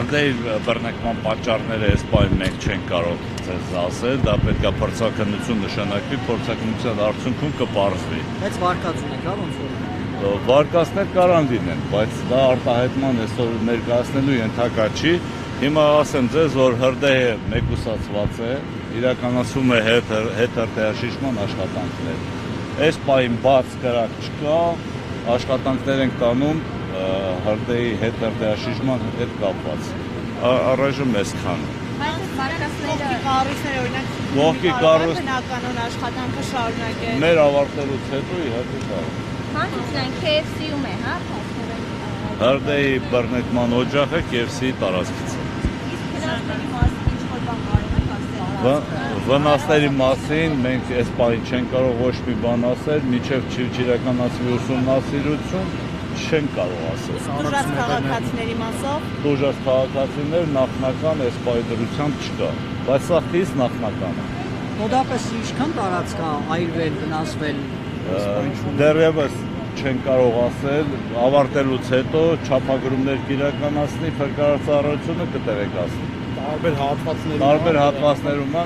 Հրդեհի բռնկման պատճառները այս պահին մենք չենք կարող ձեզ ասել, դա պետք է փորձաքննություն նշանակվի, փորձաքննության արդյունքում կպարզվի։ Բայց վարկածուն եք, ոնց որ։ Վարկածներ կարան լինեն, բայց դա արտահայտման այսօր ներկայացնելու ենթակա չի։ Հիմա ասեմ ձեզ, որ հրդեհը մեկուսացված է, իրականացում է հետհրդեհաշիժման աշխատանքներ։ Այս պահին բաց կրակ չկա, աշխատանքներ ենք տանում հրդեհի հետհրդեհաշիժման հետ կապված։ Առայժմ այսքան։ Բայց վարկածները կառույցները օրինակ Կողքի կառույց բնականոն աշխատանքը շարունակել։ մեր ավարտելուց հետո իհարկե կարող։ Հանցուցան KFC-ում է, հա, Հրդեհի բռնկման օջախը KFC-ի տարածքից է։ Վնասների մասին մենք այս պահին չենք կարող ոչ մի բան ասել, մինչև չիրականացվի ուսումնասիրություն չենք կարող ասել։ Դժվար քաղաքացիների մասով։ Դժվար քաղաքացիներ նախնական այս պահի դրությամբ չկա, բայց սա խիստ նախնական է։ Մոտապես ինչքան տարածք կա այրվել, վնասվել։ Դեռևս չենք կարող ասել, ավարտելուց հետո չափագրումներ կիրականացնի, փրկարարծառայությունը կտեղեկացնի։ Տարբեր հատվածներում է,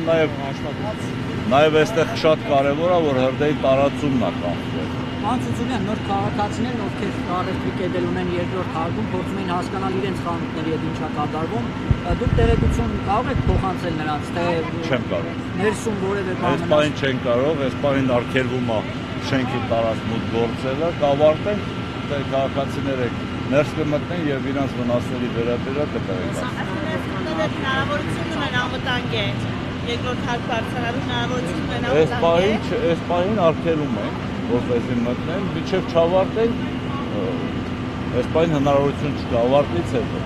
նաև այստեղ շատ կարևոր է, որ հրդեհի տարածումն է կանխվել։ Պարոն Ցուցունյան, նոր քաղաքացիներն, ովքեր առևտրի կետել ունեն երկրորդ հարկում, փորձում են հասկանալ իրենց խանութների հետ ինչա կատարվում, դուք տեղեկություն կարող եք փոխանցել նրանց, թե չեմ կարող։ Ներսում որևէ բան։ Այս պահին չեն կարող, այս պահին արգելվում է շենքի տարածքում գործելը, կավարտենք, թե քաղաքացիները ներս կմտնեն եւ իրենց վնասների վերաբերյալ կտեղեկացնեն։ Հնարավորություն ունեն անվտանգ է երկրորդ հարկ բարձրանալու հնարավորություն ունեն անվտանգ է։ Այս պահին արգելում ենք, որպեսզի մտնեն, մինչև չավարտենք, այս պահին հնարավորություն չկա, ավարտից հետո։